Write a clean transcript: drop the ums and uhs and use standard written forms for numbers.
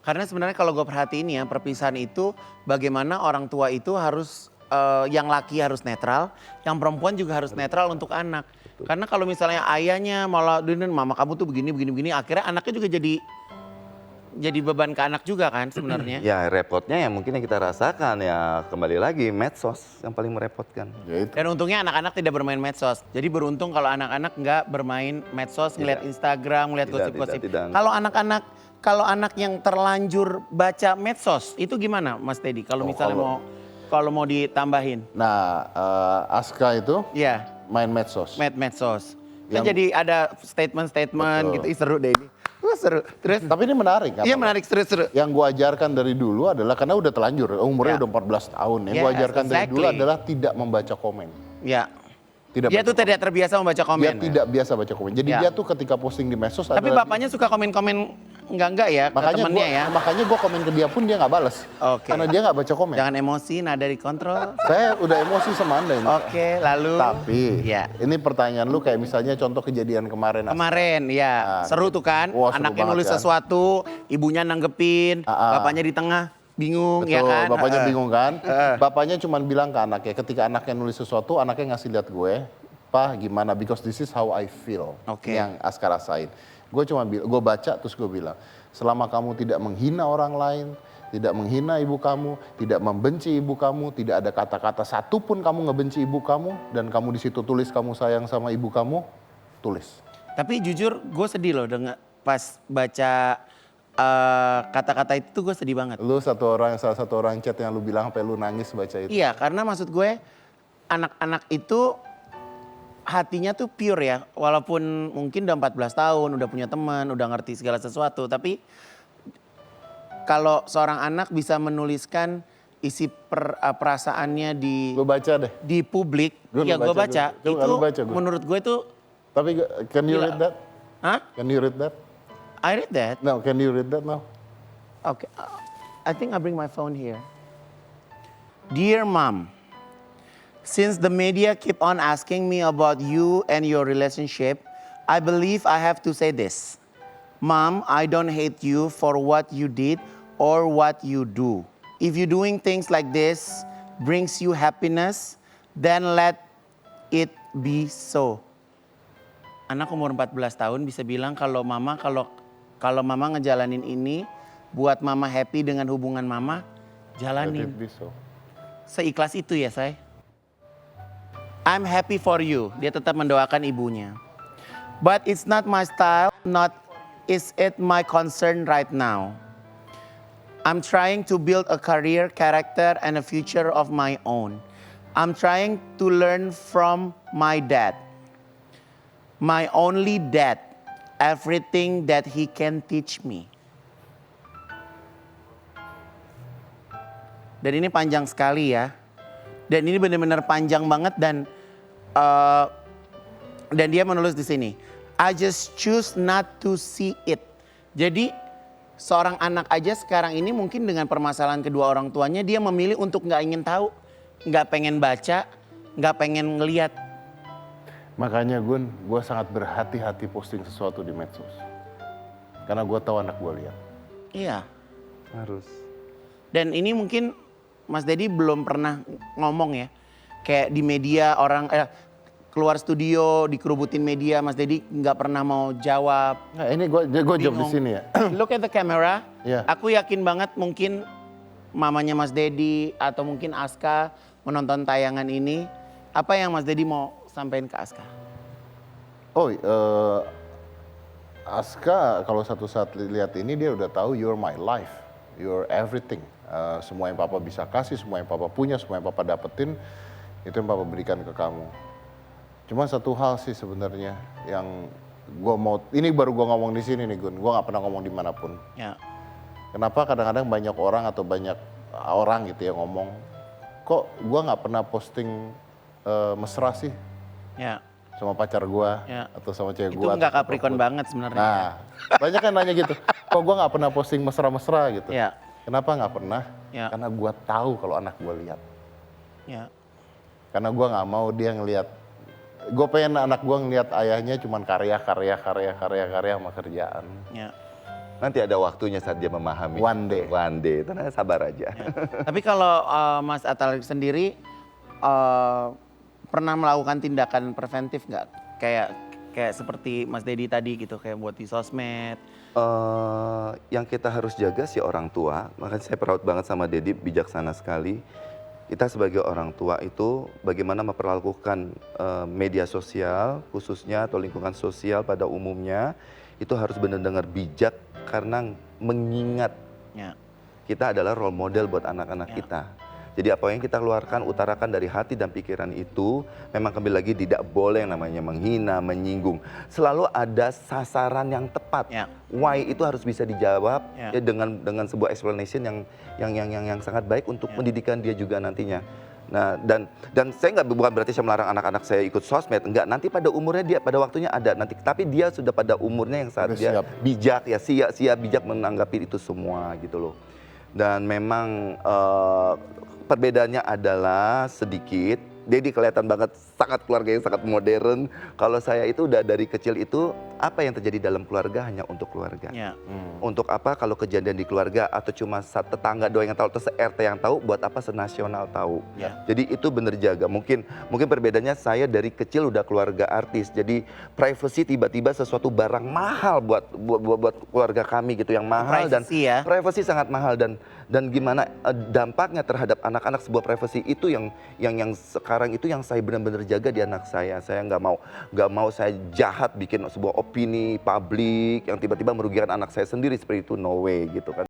Karena sebenarnya kalau gue perhatiin ya, perpisahan itu bagaimana orang tua itu harus, yang laki harus netral, yang perempuan juga harus netral untuk anak. Karena kalau misalnya ayahnya malah, mama kamu tuh begini, begini, begini, akhirnya anaknya juga jadi beban ke anak juga kan sebenarnya. Ya repotnya yang mungkin yang kita rasakan ya kembali lagi medsos yang paling merepotkan. Ya itu. Dan untungnya anak-anak tidak bermain medsos. Jadi beruntung kalau anak-anak nggak bermain medsos, ngeliat Instagram, ngeliat gosip-gosip. tidak. Kalau anak yang terlanjur baca medsos, itu gimana Mas Teddy? Kalau misalnya mau ditambahin? Nah, Aska itu Iya, main medsos. medsos. Kan Yang- jadi ada statement-statement Betul. gitu. Ih, seru deh ini. Wah, seru. Terus? Tapi ini menarik kan? Iya menarik, seru-seru. Yang gua ajarkan dari dulu adalah karena udah telanjur, umurnya Ya. udah 14 tahun. Yang gua Yes, ajarkan dari dulu exactly. adalah tidak membaca komen. Ya. Tidak Dia baca tuh tidak terbiasa membaca Dia komen. tidak biasa baca komen. Jadi Ya. dia tuh ketika posting di medsos Tapi adalah- bapaknya suka komen-komen enggak ya ke temennya ya. makanya gua komen ke dia pun dia nggak balas. Oke. Karena dia nggak baca komen. Jangan emosi, nada dikontrol. Saya udah emosi sama Anda ini. Oke, lalu. Tapi Ya. ini pertanyaan lu kayak misalnya contoh kejadian kemarin. Kemarin ya, Nah, seru tuh kan. wah, seru Anaknya banget nulis kan. sesuatu, ibunya nanggepin, bapaknya di tengah bingung Betul, ya kan. bapaknya bingung kan. Heeh. Bapaknya cuma bilang ke anaknya, ketika anaknya nulis sesuatu, anaknya ngasih lihat gue, "Pa, gimana? Because this is how I feel." Oke. Yang Aska rasain. Gue baca terus gue bilang, selama kamu tidak menghina orang lain, tidak menghina ibu kamu, tidak membenci ibu kamu, tidak ada kata-kata satupun kamu ngebenci ibu kamu, dan kamu di situ tulis kamu sayang sama ibu kamu, tulis. Tapi jujur gue sedih loh dengan pas baca kata-kata itu tuh gue sedih banget. Lu salah satu orang chat yang lu bilang sampai lu nangis baca itu. Iya, karena maksud gue anak-anak itu hatinya tuh pure ya. Walaupun mungkin udah 14 tahun, udah punya teman, udah ngerti segala sesuatu. Tapi kalau seorang anak bisa menuliskan isi perasaannya Lu baca deh. di publik, Gue ya lu gue baca, baca. gue. Coba Itu lu baca, gue. menurut gue itu, Tapi can you Gila. read that? hah? Can you read that? I read that. No, can you read that now? Okay, I think I bring my phone here. Dear Mom, since the media keep on asking me about you and your relationship, I believe I have to say this. Mom, I don't hate you for what you did or what you do. If you doing things like this brings you happiness, then let it be so. Anak umur 14 tahun bisa bilang kalau mama ngejalanin ini buat mama happy dengan hubungan mama, Let jalanin. it be so. Seikhlas itu ya, say. I'm happy for you. Dia tetap mendoakan ibunya. But it's not my style, not is it my concern right now. I'm trying to build a career, character, and a future of my own. I'm trying to learn from my dad. My only dad. Everything that he can teach me. Dan ini panjang sekali ya. Dan ini benar-benar panjang banget dan dia menulis di sini. I just choose not to see it. Jadi seorang anak aja sekarang ini mungkin dengan permasalahan kedua orang tuanya dia memilih untuk nggak ingin tahu, nggak pengen baca, nggak pengen ngelihat. Makanya Gun, gue sangat berhati-hati posting sesuatu di medsos. Karena gue tahu anak gue lihat. Iya. Harus. Dan ini mungkin Mas Dedi belum pernah ngomong ya. Kayak di media orang keluar studio dikerubutin media, Mas Dedi nggak pernah mau jawab. Nah ini gue jawab di Bingung. sini ya. Look at the camera. Iya. Aku yakin banget mungkin mamanya Mas Dedi atau mungkin Aska menonton tayangan ini. Apa yang Mas Dedi mau sampaikan ke Aska? Oh, Aska kalau satu saat lihat ini dia udah tahu you're my life, you're everything. Semua yang papa bisa kasih, semua yang papa punya, semua yang papa dapetin, itu yang papa berikan ke kamu. Cuma satu hal sih sebenarnya yang gue mau, ini baru gue ngomong di sini nih Gun, gue nggak pernah ngomong dimanapun. Ya. Kenapa kadang-kadang banyak orang atau banyak orang gitu yang ngomong, kok gue nggak pernah posting mesra sih Ya. sama pacar gue Ya. atau sama cewek Itu gue. nggak Capricorn banget sebenarnya. Nah, banyak kan nanya gitu, kok gue nggak pernah posting mesra-mesra gitu. Ya. Kenapa nggak pernah? Ya. Karena gue tahu kalau anak gue lihat. Ya. Karena gue nggak mau dia ngelihat. Gue pengen anak gue ngelihat ayahnya cuman karya sama kerjaan. Ya. Nanti ada waktunya saat dia memahami. One day. One day, tenang, sabar aja. Tapi kalau Mas Atal sendiri pernah melakukan tindakan preventif nggak? Kayak seperti Mas Dedi tadi gitu, kayak buat di sosmed. Yang kita harus jaga si orang tua, makanya saya proud banget sama Dedi, bijaksana sekali. Kita sebagai orang tua itu bagaimana memperlakukan media sosial khususnya atau lingkungan sosial pada umumnya itu harus benar-benar bijak karena mengingat Ya. kita adalah role model buat anak-anak kita. Jadi apa yang kita keluarkan, utarakan dari hati dan pikiran itu memang kembali lagi tidak boleh yang namanya menghina, menyinggung. Selalu ada sasaran yang tepat. Ya. Why itu harus bisa dijawab Ya. ya, dengan sebuah explanation yang sangat baik untuk pendidikan dia juga nantinya. Nah, dan saya bukan berarti saya melarang anak-anak saya ikut sosmed, enggak. Nanti pada umurnya dia, pada waktunya ada nanti. Tapi dia sudah pada umurnya yang saat Udah dia siap. bijak ya, siap bijak menanggapi itu semua gitu loh. Dan memang perbedaannya adalah sedikit. Dedi kelihatan banget sangat keluarga yang sangat modern. Kalau saya itu udah dari kecil itu apa yang terjadi dalam keluarga hanya untuk keluarga. Ya. Untuk apa kalau kejadian di keluarga atau cuma tetangga doang yang tahu atau se-RT yang tahu, buat apa senasional tahu. Ya. Jadi itu bener jaga. Mungkin perbedaannya saya dari kecil udah keluarga artis. Jadi privacy tiba-tiba sesuatu barang mahal buat keluarga kami gitu yang mahal Privacy dan ya. privacy sangat mahal dan gimana dampaknya terhadap anak-anak sebuah privacy itu yang sekarang itu yang saya benar-benar jaga di anak saya. Saya nggak mau saya jahat bikin sebuah opini publik yang tiba-tiba merugikan anak saya sendiri seperti itu, no way gitu kan.